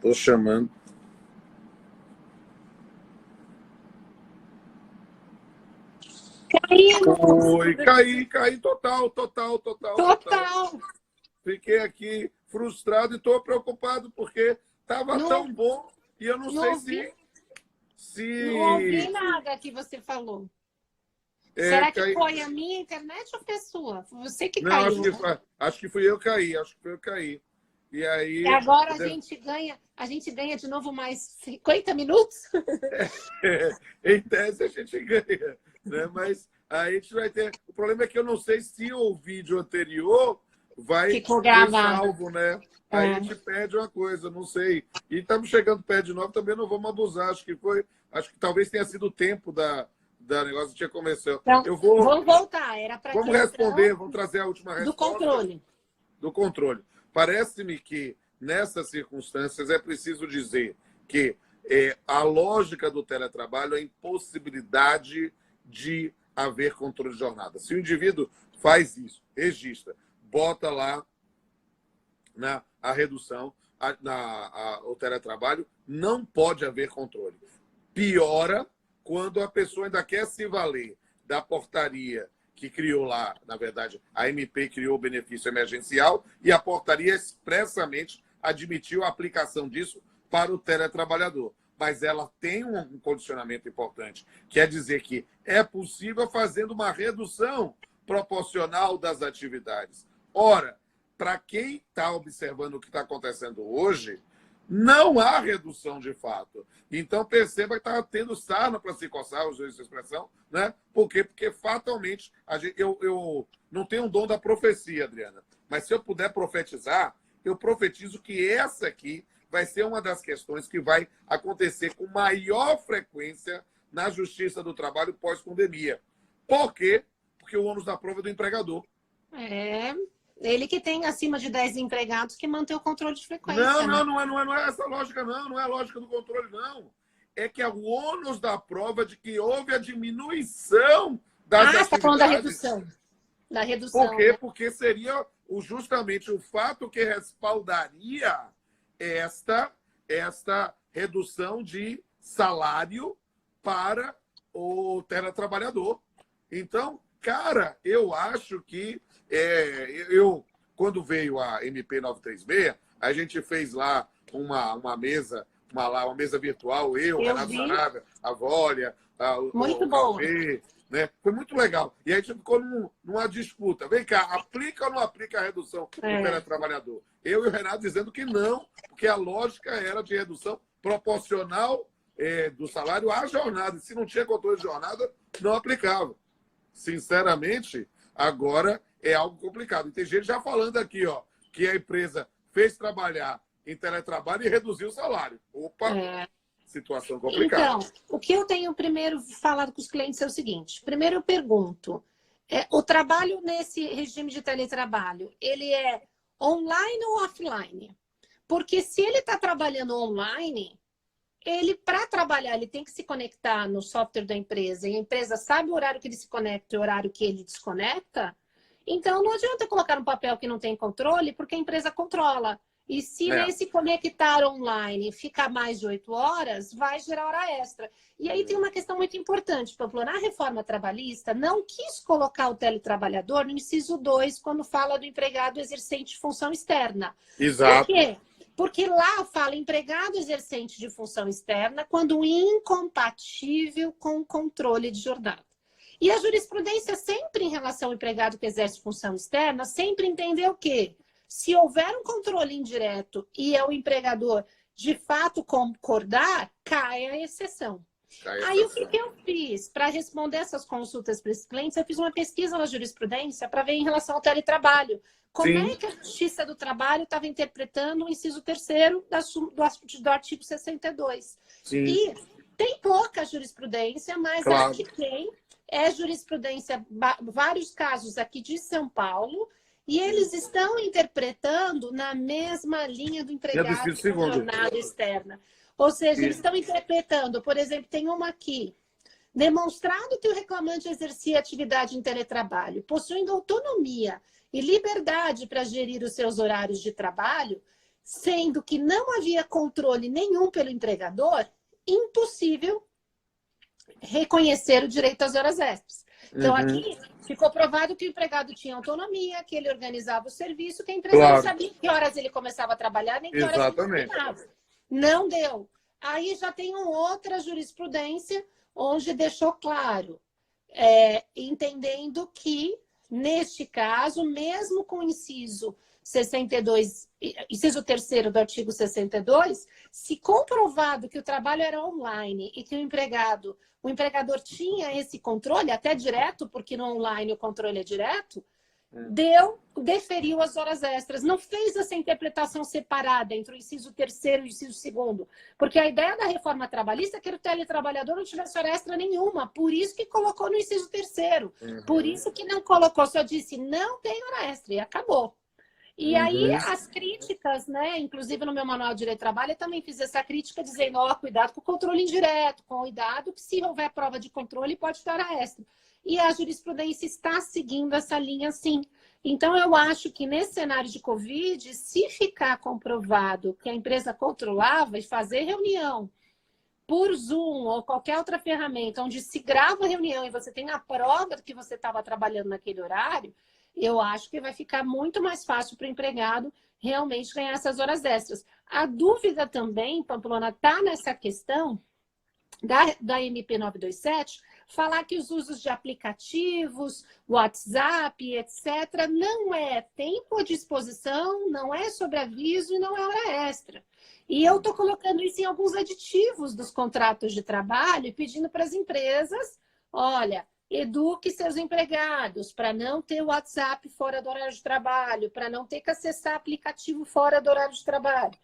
Tô chamando. Oi, caí total. Fiquei aqui frustrado e estou preocupado porque estava tão bom e eu não sei se... Não ouvi nada que você falou. Será que foi a minha internet ou foi a sua? Foi você que caiu? Acho que fui eu cair, E aí... E agora a gente ganha de novo mais 50 minutos? Em tese a gente ganha, né? Mas aí a gente vai ter... O problema é que eu não sei se o vídeo anterior vai ser salvo, né? Aí a gente perde uma coisa, não sei. E estamos chegando perto de novo, também não vamos abusar. Acho que talvez tenha sido o tempo da negócio que tinha começado. Então, vamos voltar. Era para Vamos responder, vamos trazer a última resposta. Do controle. Parece-me que, nessas circunstâncias, é preciso dizer que a lógica do teletrabalho é a impossibilidade de haver controle de jornada. Se o indivíduo faz isso, registra, bota lá a redução, o teletrabalho, não pode haver controle. Piora quando a pessoa ainda quer se valer da portaria que criou lá, na verdade, a MP criou o benefício emergencial e a portaria expressamente admitiu a aplicação disso para o teletrabalhador. Mas ela tem um condicionamento importante, que é dizer que é possível fazendo uma redução proporcional das atividades. Ora, para quem está observando o que está acontecendo hoje, não há redução de fato. Então, perceba que está tendo sarna para se coçar, usando essa expressão, né? Por quê? Porque, fatalmente, eu não tenho o dom da profecia, Adriana, mas se eu puder profetizar, eu profetizo que essa aqui vai ser uma das questões que vai acontecer com maior frequência na Justiça do Trabalho pós-pandemia. Por quê? Porque o ônus da prova é do empregador. Ele que tem acima de 10 empregados que mantém o controle de frequência. Não é essa lógica, não é a lógica do controle, não. É que é o ônus da prova de que houve a diminuição das atividades. Você está falando da redução. Da redução. Por quê? Né? Porque seria justamente o fato que respaldaria esta redução de salário para o teletrabalhador. Então, cara, eu acho que quando veio a MP 936, a gente fez lá uma mesa virtual, Renato Saraiva, a Vólia, muito bom, né? Foi muito legal. E aí a gente ficou numa disputa. Vem cá, aplica ou não aplica a redução do teletrabalhador? Eu e o Renato dizendo que não, porque a lógica era de redução proporcional do salário à jornada. E se não tinha controle de jornada, não aplicava. Sinceramente, agora é algo complicado. E tem gente já falando aqui, que a empresa fez trabalhar em teletrabalho e reduziu o salário. Opa! Situação complicada. Então, o que eu tenho primeiro falado com os clientes é o seguinte. Primeiro eu pergunto, o trabalho nesse regime de teletrabalho, ele é online ou offline? Porque se ele está trabalhando online, para trabalhar, ele tem que se conectar no software da empresa, e a empresa sabe o horário que ele se conecta e o horário que ele desconecta, então não adianta colocar um papel que não tem controle, porque a empresa controla. E se nesse conectar online ficar mais de 8 horas, vai gerar hora extra. E aí tem uma questão muito importante, Pamplona. A reforma trabalhista não quis colocar o teletrabalhador no inciso 2, quando fala do empregado exercente de função externa. Exato. Por quê? Porque lá fala empregado exercente de função externa quando incompatível com o controle de jornada. E a jurisprudência sempre em relação ao empregado que exerce função externa, sempre entendeu o quê? Se houver um controle indireto e o empregador de fato concordar, cai a exceção. Aí o que eu fiz para responder essas consultas para esses clientes? Eu fiz uma pesquisa na jurisprudência para ver em relação ao teletrabalho. Como é que a Justiça do Trabalho estava interpretando o inciso 3º do artigo 62. Sim. E tem pouca jurisprudência, mas a que tem é jurisprudência, vários casos aqui de São Paulo, e eles estão interpretando na mesma linha do empregado de jornada externa. Ou seja, eles estão interpretando, por exemplo, tem uma aqui, demonstrado que o reclamante exercia atividade em teletrabalho, possuindo autonomia e liberdade para gerir os seus horários de trabalho, sendo que não havia controle nenhum pelo empregador, impossível reconhecer o direito às horas extras. Então, aqui ficou provado que o empregado tinha autonomia, que ele organizava o serviço, que a empresa não sabia que horas ele começava a trabalhar, nem que horas ele terminava. Não deu. Aí já tem uma outra jurisprudência onde deixou claro, entendendo que, neste caso, mesmo com o inciso 62, inciso 3º do artigo 62, se comprovado que o trabalho era online e que o empregador tinha esse controle, até direto, porque no online o controle é direto, deferiu as horas extras, não fez essa interpretação separada entre o inciso 3º e o inciso 2º, porque a ideia da reforma trabalhista é que o teletrabalhador não tivesse hora extra nenhuma, por isso que colocou no inciso 3º, por isso que não colocou, só disse não tem hora extra e acabou. E aí as críticas, né? Inclusive no meu manual de direito do trabalho, eu também fiz essa crítica dizendo, cuidado com o controle indireto, cuidado que se houver prova de controle pode dar hora extra. E a jurisprudência está seguindo essa linha sim. Então eu acho que nesse cenário de Covid, se ficar comprovado que a empresa controlava e fazer reunião por Zoom ou qualquer outra ferramenta onde se grava a reunião e você tem a prova de que você estava trabalhando naquele horário, eu acho que vai ficar muito mais fácil para o empregado realmente ganhar essas horas extras. A dúvida também, Pamplona, está nessa questão da MP 927, falar que os usos de aplicativos, WhatsApp, etc., não é tempo à disposição, não é sobreaviso e não é hora extra. E eu estou colocando isso em alguns aditivos dos contratos de trabalho e pedindo para as empresas, olha, eduque seus empregados para não ter WhatsApp fora do horário de trabalho, para não ter que acessar aplicativo fora do horário de trabalho.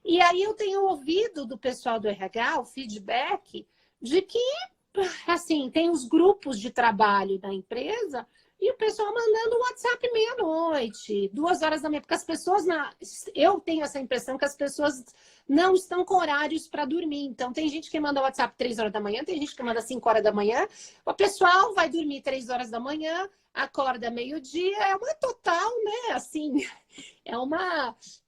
E aí eu tenho ouvido do pessoal do RH o feedback de que, assim, tem os grupos de trabalho da empresa e o pessoal mandando WhatsApp meia-noite, 2 horas da manhã, porque as pessoas, eu tenho essa impressão que as pessoas não estão com horários para dormir. Então, tem gente que manda WhatsApp 3 horas da manhã, tem gente que manda 5 horas da manhã. O pessoal vai dormir 3 horas da manhã, acorda meio-dia, é uma total, né? Assim,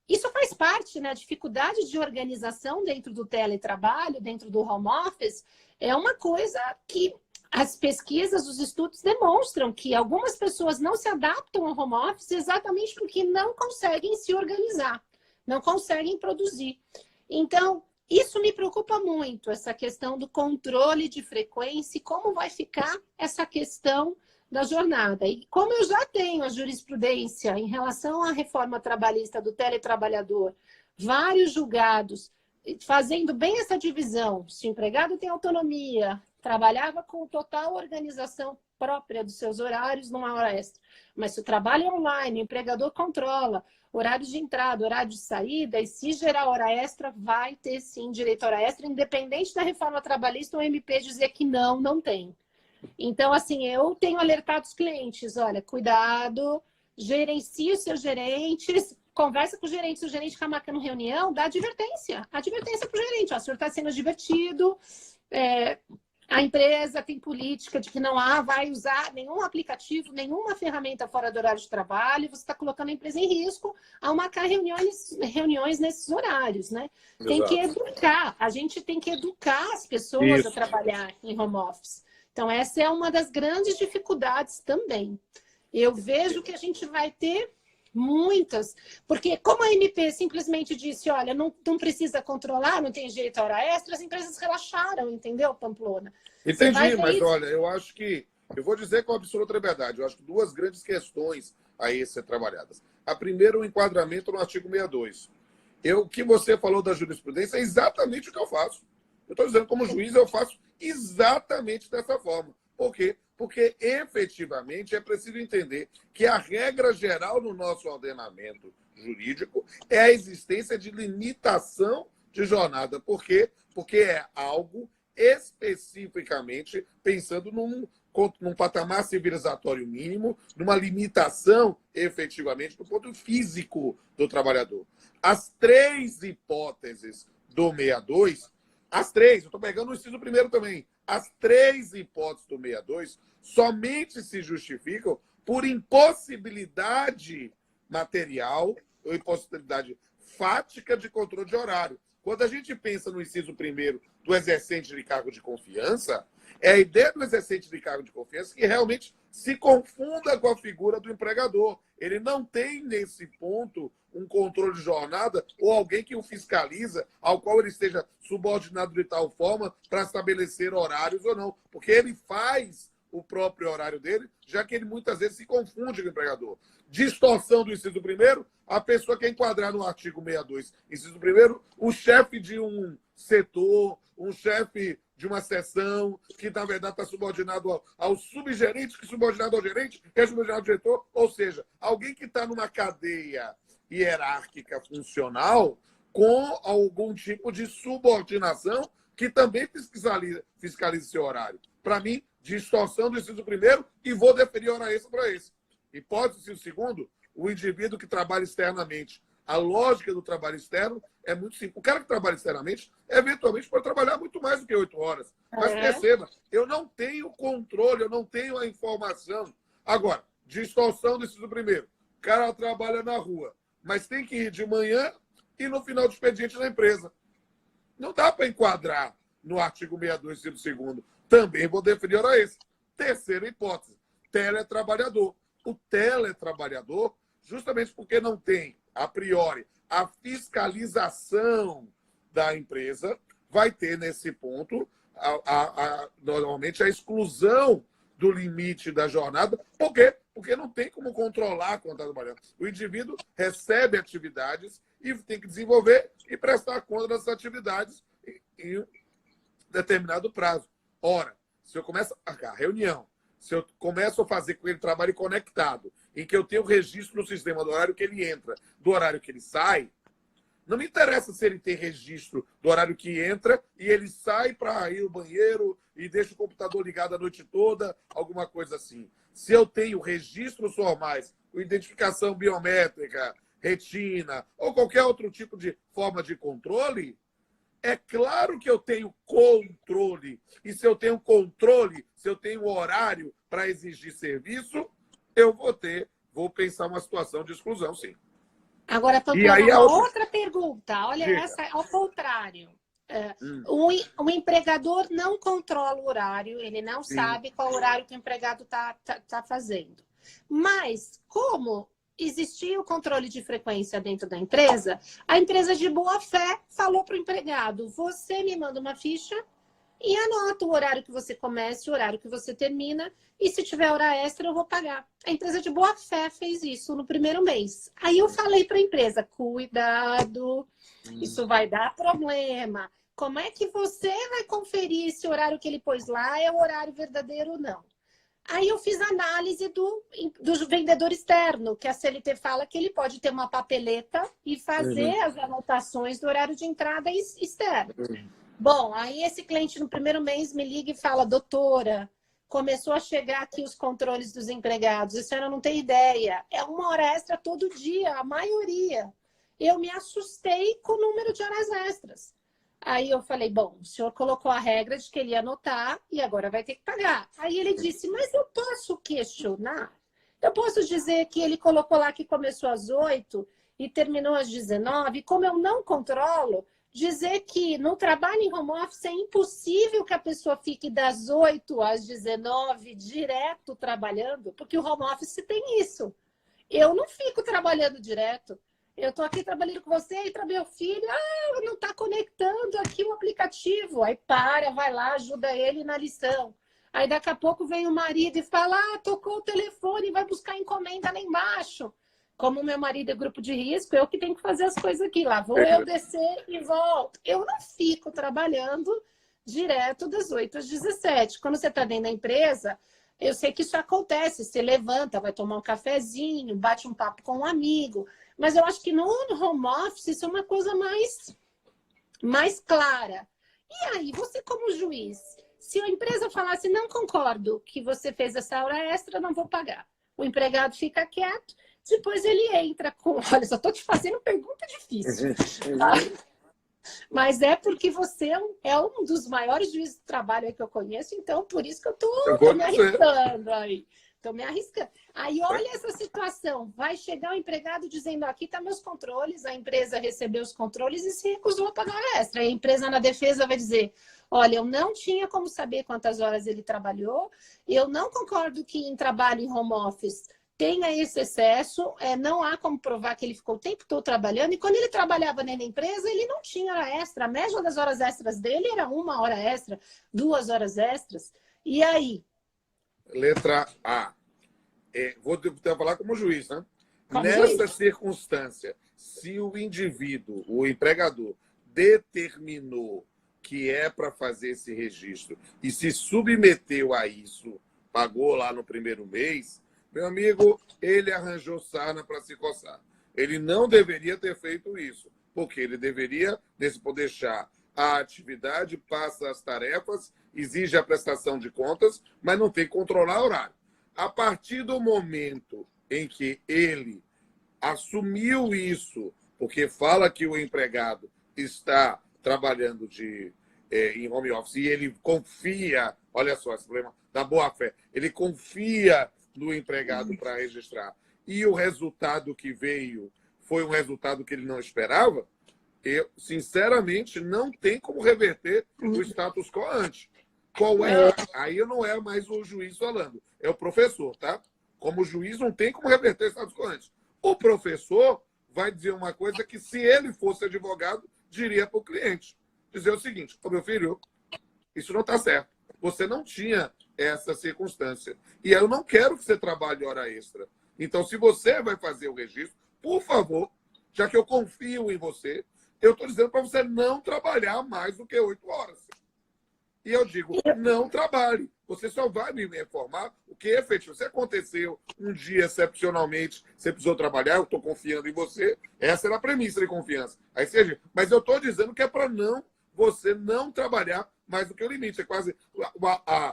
Isso faz parte, né? A dificuldade de organização dentro do teletrabalho, dentro do home office, é uma coisa que as pesquisas, os estudos demonstram que algumas pessoas não se adaptam ao home office exatamente porque não conseguem se organizar, não conseguem produzir. Então, isso me preocupa muito, essa questão do controle de frequência e como vai ficar essa questão da jornada. E como eu já tenho a jurisprudência em relação à reforma trabalhista do teletrabalhador, vários julgados fazendo bem essa divisão, se o empregado tem autonomia, trabalhava com total organização própria dos seus horários numa hora extra, mas se o trabalho é online, o empregador controla horário de entrada, horário de saída, e se gerar hora extra, vai ter sim direito a hora extra, independente da reforma trabalhista, o MP dizer que não tem. Então, assim, eu tenho alertado os clientes, olha, cuidado, gerencie os seus gerentes, conversa com o gerente, se o gerente ficar marcando reunião, dá advertência para o gerente, ó, o senhor está sendo divertido, a empresa tem política de que não vai usar nenhum aplicativo, nenhuma ferramenta fora do horário de trabalho, você está colocando a empresa em risco ao marcar reuniões nesses horários, né? Exato. Tem que educar, a gente tem que educar as pessoas a trabalhar em home office. Então, essa é uma das grandes dificuldades também. Eu vejo que a gente vai ter muitas, porque como a MP simplesmente disse, olha, não precisa controlar, não tem direito a hora extra, as empresas relaxaram, entendeu, Pamplona? Entendi, mas olha, eu acho que, eu vou dizer com absoluta liberdade, eu acho que 2 grandes questões aí a ser trabalhadas. A primeira, o enquadramento no artigo 62. O que você falou da jurisprudência é exatamente o que eu faço. Eu estou dizendo, como juiz, eu faço exatamente dessa forma. Por quê? Porque, efetivamente, é preciso entender que a regra geral no nosso ordenamento jurídico é a existência de limitação de jornada. Por quê? Porque é algo especificamente pensando num patamar civilizatório mínimo, numa limitação, efetivamente, do ponto físico do trabalhador. As 3 hipóteses do 62, as 3, eu estou pegando o inciso primeiro também, as 3 hipóteses do 62 somente se justificam por impossibilidade material ou impossibilidade fática de controle de horário. Quando a gente pensa no inciso primeiro do exercente de cargo de confiança, é a ideia do exercente de cargo de confiança que realmente se confunda com a figura do empregador. Ele não tem, nesse ponto, um controle de jornada ou alguém que o fiscaliza, ao qual ele esteja subordinado de tal forma para estabelecer horários ou não. Porque ele faz o próprio horário dele, já que ele muitas vezes se confunde com o empregador. Distorção do inciso primeiro, a pessoa quer enquadrar no artigo 62, inciso primeiro, o chefe de um setor, um chefe de uma seção, que na verdade está subordinado ao subgerente, que é subordinado ao gerente, que é subordinado ao diretor, ou seja, alguém que está numa cadeia hierárquica funcional com algum tipo de subordinação que também fiscaliza seu horário. Para mim, distorção do inciso primeiro e vou deferir hora extra para esse. Hipótese o segundo, o indivíduo que trabalha externamente. A lógica do trabalho externo é muito simples. O cara que trabalha externamente, eventualmente, pode trabalhar muito mais do que 8 horas. Mas perceba, eu não tenho controle, eu não tenho a informação. Agora, distorção do inciso primeiro. O cara trabalha na rua, mas tem que ir de manhã e no final do expediente na empresa. Não dá para enquadrar no artigo 62, inciso segundo. Também vou definir hora extra. Terceira hipótese, teletrabalhador. O teletrabalhador, justamente porque não tem, a priori, a fiscalização da empresa, vai ter nesse ponto, normalmente, a exclusão do limite da jornada. Por quê? Porque não tem como controlar quando está trabalhando. O indivíduo recebe atividades e tem que desenvolver e prestar conta dessas atividades em um determinado prazo. Ora, se eu começo a marcar reunião, se eu começo a fazer com ele trabalho conectado, em que eu tenho registro no sistema do horário que ele entra, do horário que ele sai, não me interessa se ele tem registro do horário que entra e ele sai para ir ao banheiro e deixa o computador ligado a noite toda, alguma coisa assim. Se eu tenho registros formais, com identificação biométrica, retina, ou qualquer outro tipo de forma de controle, é claro que eu tenho controle. E se eu tenho controle, se eu tenho horário para exigir serviço, eu vou pensar uma situação de exclusão, sim. Agora, estou com outra pergunta. Olha, diga. Essa ao contrário. O empregador não controla o horário, ele não sabe qual horário que o empregado tá fazendo. Mas, como existia o controle de frequência dentro da empresa, a empresa de boa fé falou para o empregado: você me manda uma ficha e anota o horário que você começa, o horário que você termina, e se tiver hora extra eu vou pagar. A empresa de boa fé fez isso no primeiro mês. Aí eu falei para a empresa: cuidado, isso vai dar problema. Como é que você vai conferir se o horário que ele pôs lá é o horário verdadeiro ou não? Aí eu fiz análise do vendedor externo, que a CLT fala que ele pode ter uma papeleta e fazer as anotações do horário de entrada externo. Bom, aí esse cliente no primeiro mês me liga e fala: doutora, começou a chegar aqui os controles dos empregados, a senhora não tem ideia, é uma hora extra todo dia, a maioria. Eu me assustei com o número de horas extras. Aí eu falei: bom, o senhor colocou a regra de que ele ia anotar e agora vai ter que pagar. Aí ele disse: mas eu posso questionar? Eu posso dizer que ele colocou lá que começou às 8 e terminou às 19, como eu não controlo, dizer que no trabalho em home office é impossível que a pessoa fique das 8 às 19 direto trabalhando, porque o home office tem isso. Eu não fico trabalhando direto. Eu estou aqui trabalhando com você, entra meu filho, não está conectando aqui o aplicativo. Aí vai lá, ajuda ele na lição. Aí daqui a pouco vem o marido e fala: tocou o telefone, vai buscar encomenda lá embaixo. Como meu marido é grupo de risco, eu que tenho que fazer as coisas aqui. Lá vou eu descer e volto. Eu não fico trabalhando direto das 8 às 17. Quando você está dentro da empresa, eu sei que isso acontece. Você levanta, vai tomar um cafezinho, bate um papo com um amigo. Mas eu acho que no home office isso é uma coisa mais clara. E aí, você como juiz, se a empresa falasse: não concordo que você fez essa hora extra, não vou pagar. O empregado fica quieto, depois ele entra com... Olha, só estou te fazendo pergunta difícil. Tá? Mas é porque você é um dos maiores juízes do trabalho que eu conheço, então por isso que eu estou me arriscando aí. Estou me arriscando. Aí olha essa situação. Vai chegar o empregado dizendo, aqui estão meus controles, a empresa recebeu os controles e se recusou a pagar hora extra. E a empresa na defesa vai dizer, olha, eu não tinha como saber quantas horas ele trabalhou, eu não concordo que em trabalho em home office tenha esse excesso, não há como provar que ele ficou o tempo todo trabalhando, e quando ele trabalhava na empresa, ele não tinha hora extra. A média das horas extras dele era 1 hora extra, 2 horas extras. E aí? Letra A. Vou falar como juiz, né? Como Nessa juiz. circunstância, se o indivíduo, o empregador, determinou que é para fazer esse registro e se submeteu a isso, pagou lá no primeiro mês, meu amigo, ele arranjou sarna para se coçar. Ele não deveria ter feito isso, porque ele deveria deixar a atividade, passa as tarefas, exige a prestação de contas, mas não tem que controlar o horário. A partir do momento em que ele assumiu isso, porque fala que o empregado está trabalhando em home office e ele confia, olha só esse problema da boa-fé, ele confia no empregado para registrar, e o resultado que veio foi um resultado que ele não esperava, eu, sinceramente, não tem como reverter o status quo antes. Qual é? Aí não é mais o juiz falando, é o professor, tá? Como juiz, não tem como reverter o status quo antes. O professor vai dizer uma coisa que, se ele fosse advogado, diria para o cliente. Dizer o seguinte, meu filho, isso não está certo. Você não tinha essa circunstância. E eu não quero que você trabalhe hora extra. Então, se você vai fazer o registro, por favor, já que eu confio em você, eu estou dizendo para você não trabalhar mais do que 8 horas. E eu digo, não trabalhe. Você só vai me informar o que é efetivo. Se aconteceu um dia, excepcionalmente, você precisou trabalhar, eu estou confiando em você. Essa era a premissa de confiança. Aí seja, mas eu estou dizendo que é para você não trabalhar mais do que o limite. É quase,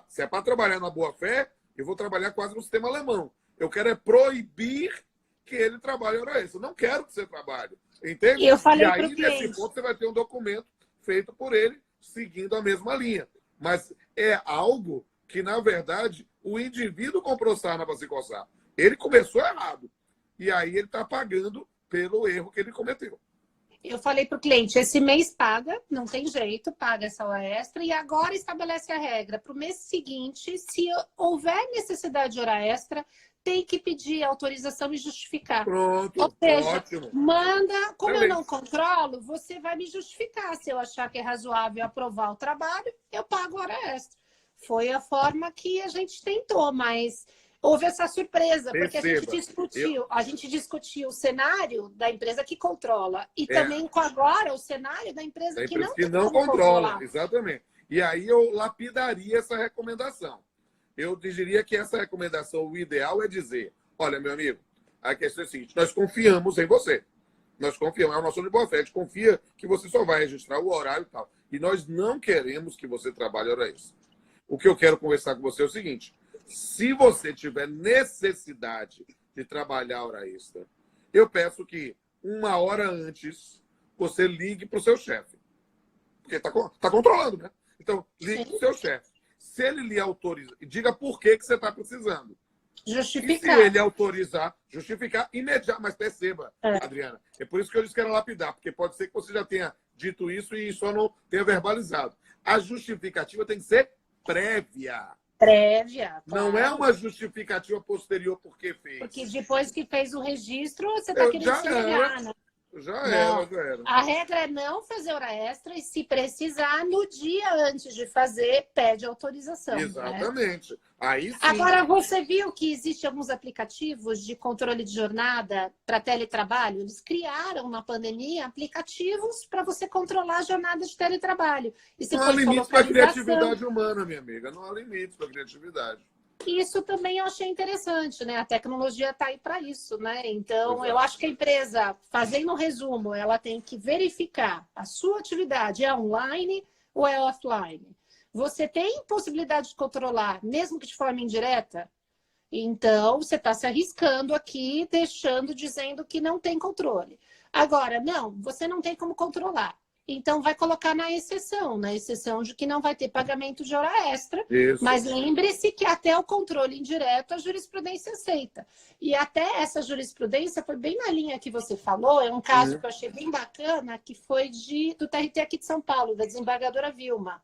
se é para trabalhar na boa-fé, eu vou trabalhar quase no sistema alemão. Eu quero proibir que ele trabalhe hora extra. Eu não quero que você trabalhe. Entende? Eu falei e aí, cliente. nesse ponto, você vai ter um documento feito por ele, seguindo a mesma linha. Mas é algo que, na verdade, o indivíduo comprou sarna para se coçar. Ele começou errado. E aí ele está pagando pelo erro que ele cometeu. Eu falei para o cliente, esse mês paga, não tem jeito, paga essa hora extra, e agora estabelece a regra. Para o mês seguinte, se houver necessidade de hora extra, tem que pedir autorização e justificar. Pronto, ou seja, ótimo. Manda, como Beleza. eu não controlo, você vai me justificar. Se eu achar que é razoável aprovar o trabalho, eu pago hora extra. Foi a forma que a gente tentou, mas houve essa surpresa, porque a gente discutiu o cenário da empresa que controla e também agora o cenário da empresa que não controla. Exatamente. E aí eu lapidaria essa recomendação. Eu diria que essa recomendação, o ideal é dizer, olha, meu amigo, a questão é a seguinte, nós confiamos em você. Nós confiamos, é uma noção de boa fé, a gente confia que você só vai registrar o horário e tal. E nós não queremos que você trabalhe hora extra. O que eu quero conversar com você é o seguinte, se você tiver necessidade de trabalhar hora extra, eu peço que 1 hora antes você ligue para o seu chefe. Porque está controlando, né? Então, ligue para o seu chefe. Se ele lhe autoriza, diga por que você está precisando. Justificar. E se ele autorizar, justificar imediatamente. Mas perceba, Adriana, é por isso que eu disse que era lapidar, porque pode ser que você já tenha dito isso e só não tenha verbalizado. A justificativa tem que ser prévia. Prévia. Não é uma justificativa posterior porque fez. Porque depois que fez o registro, você está querendo se enganar, né? Já era. A regra é não fazer hora extra e, se precisar, no dia antes de fazer, pede autorização. Exatamente. Né? Aí sim. Agora, você viu que existem alguns aplicativos de controle de jornada para teletrabalho? Eles criaram, na pandemia, aplicativos para você controlar a jornada de teletrabalho. E não há limite para a criatividade humana, minha amiga. Não há limite para a criatividade. Isso também eu achei interessante, né? A tecnologia está aí para isso, né? Então, eu acho que a empresa, fazendo um resumo, ela tem que verificar a sua atividade é online ou é offline. Você tem possibilidade de controlar, mesmo que de forma indireta? Então, você está se arriscando aqui, dizendo que não tem controle. Agora, não, você não tem como controlar. então vai colocar na exceção de que não vai ter pagamento de hora extra. Isso. Mas lembre-se que até o controle indireto a jurisprudência aceita. E até essa jurisprudência foi bem na linha que você falou, é um caso que eu achei bem bacana, que foi do TRT aqui de São Paulo, da desembargadora Vilma.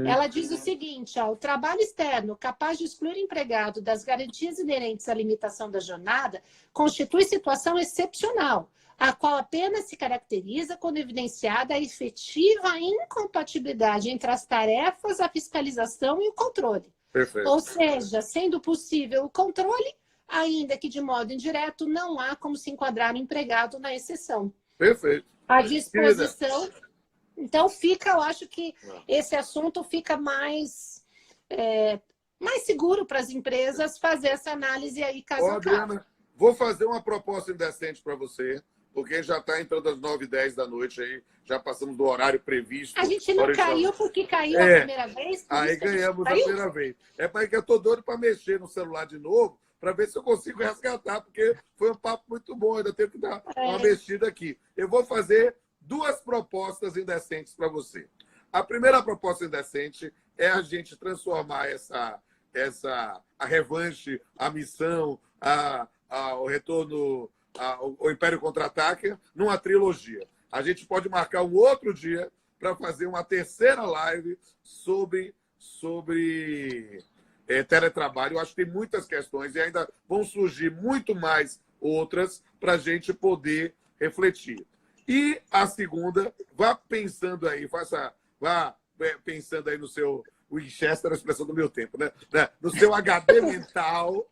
Ela diz o seguinte, ó, o trabalho externo capaz de excluir empregado das garantias inerentes à limitação da jornada constitui situação excepcional, a qual apenas se caracteriza quando evidenciada a efetiva incompatibilidade entre as tarefas, a fiscalização e o controle. Perfeito. Ou seja, sendo possível o controle, ainda que de modo indireto, não há como se enquadrar o empregado na exceção. Perfeito. A disposição... Então, eu acho que esse assunto fica mais seguro para as empresas fazer essa análise aí, caso a caso. Adriana, vou fazer uma proposta indecente para você, porque já está entrando às 9h10 da noite aí, já passamos do horário previsto. A gente não caiu porque caiu a primeira vez? Aí ganhamos a primeira vez. É porque eu estou doido para mexer no celular de novo, para ver se eu consigo resgatar, porque foi um papo muito bom, ainda tenho que dar uma mexida aqui. Eu vou fazer 2 propostas indecentes para você. A primeira proposta indecente é a gente transformar a revanche, a missão, o retorno, o Império Contra-Ataque, numa trilogia. A gente pode marcar um outro dia para fazer uma terceira live sobre teletrabalho. Eu acho que tem muitas questões e ainda vão surgir muito mais outras para a gente poder refletir. E a segunda, vá pensando aí no seu Winchester, a expressão do meu tempo, né? No seu HD mental,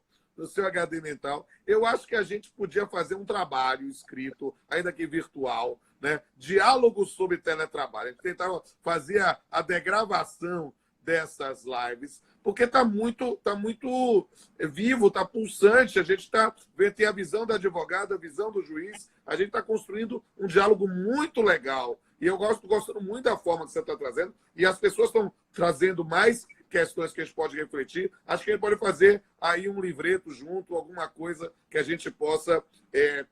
eu acho que a gente podia fazer um trabalho escrito, ainda que virtual, né? Diálogos sobre teletrabalho. A gente fazer a degravação dessas lives, porque está muito vivo, está pulsante, a gente tem a visão da advogada, a visão do juiz, a gente está construindo um diálogo muito legal. E eu gostando muito da forma que você está trazendo, e as pessoas estão trazendo mais questões que a gente pode refletir. Acho que a gente pode fazer aí um livreto junto, alguma coisa que a gente possa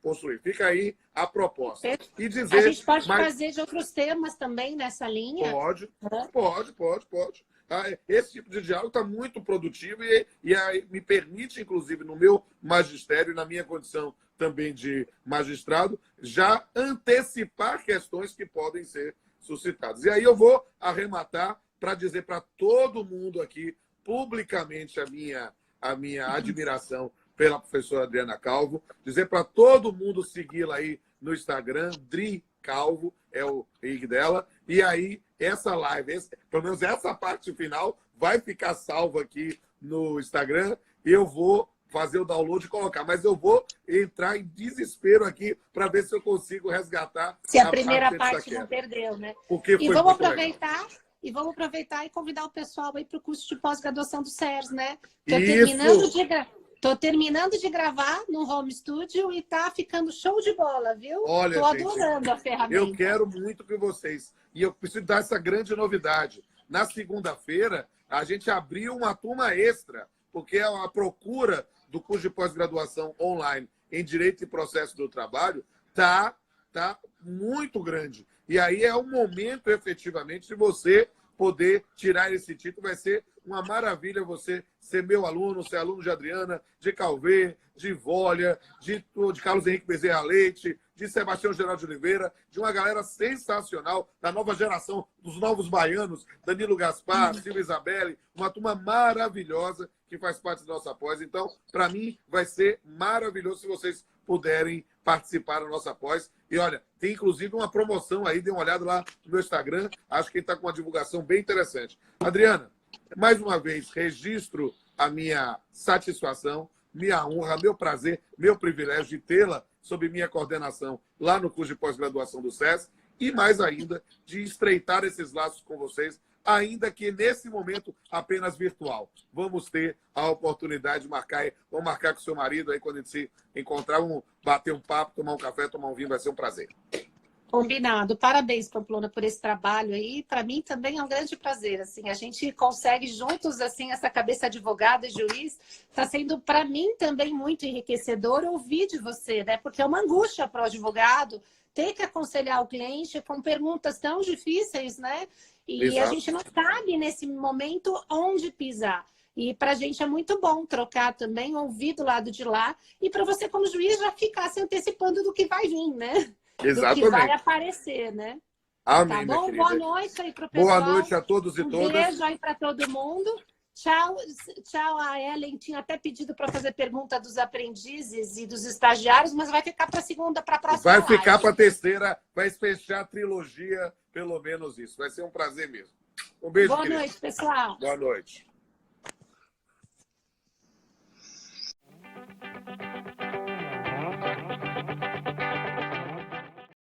construir. Fica aí a proposta. E dizer, a gente pode fazer de outros temas também nessa linha? Pode. Esse tipo de diálogo está muito produtivo e me permite, inclusive, no meu magistério, na minha condição também de magistrado, já antecipar questões que podem ser suscitadas. E aí eu vou arrematar para dizer para todo mundo aqui, publicamente, a minha admiração pela professora Adriana Calvo, dizer para todo mundo segui-la aí no Instagram, Dri Calvo, é o rig dela, e aí essa live, pelo menos essa parte final, vai ficar salva aqui no Instagram, e eu vou fazer o download e colocar, mas eu vou entrar em desespero aqui para ver se eu consigo resgatar. Se a primeira parte não perdeu, né? Porque e vamos aproveitar legal. E vamos aproveitar e convidar o pessoal aí para o curso de pós-graduação do SERS, né? Estou terminando de gravar no home studio e tá ficando show de bola, viu? Olha, estou adorando a ferramenta. Eu quero muito que vocês. E eu preciso dar essa grande novidade. Na segunda-feira, a gente abriu uma turma extra, porque a procura do curso de pós-graduação online em Direito e Processo do Trabalho tá muito grande. E aí é o momento, efetivamente, de você poder tirar esse título. Vai ser uma maravilha você ser meu aluno, ser aluno de Adriana, de Calvê, de Vólia, de Carlos Henrique Bezerra Leite, de Sebastião Geraldo de Oliveira, de uma galera sensacional, da nova geração, dos novos baianos, Danilo Gaspar, Silvia Isabelle, uma turma maravilhosa que faz parte da nossa pós. Então, para mim, vai ser maravilhoso se vocês puderem participar da nossa pós. E olha, tem inclusive uma promoção aí, dê uma olhada lá no meu Instagram, acho que ele está com uma divulgação bem interessante. Adriana, mais uma vez, registro a minha satisfação, minha honra, meu prazer, meu privilégio de tê-la sob minha coordenação lá no curso de pós-graduação do SES e, mais ainda, de estreitar esses laços com vocês, ainda que nesse momento apenas virtual. Vamos ter a oportunidade de marcar, vamos marcar com o seu marido aí quando a gente se encontrar, vamos bater um papo, tomar um café, tomar um vinho, vai ser um prazer. Combinado. Parabéns, Pamplona, por esse trabalho aí. Para mim também é um grande prazer. Assim, a gente consegue juntos, assim, essa cabeça advogado e juiz. Está sendo, para mim, também muito enriquecedor ouvir de você, né? Porque é uma angústia para o advogado ter que aconselhar o cliente com perguntas tão difíceis, né? E Exato. a gente não sabe, nesse momento, onde pisar. E para a gente é muito bom trocar também, ouvir do lado de lá. E para você, como juiz, já ficar se antecipando do que vai vir, né? Exatamente. Do que vai aparecer, né? Amém, tá bom? Boa noite aí para o Boa pessoal. noite a todos e todas. Beijo aí para todo mundo. Tchau, tchau. A Ellen tinha até pedido para fazer pergunta dos aprendizes e dos estagiários, mas vai ficar para a segunda, para a próxima Vai live. ficar para a terceira, vai fechar a trilogia, pelo menos isso. Vai ser um prazer mesmo. Um beijo, Boa querido. noite, pessoal. Boa noite.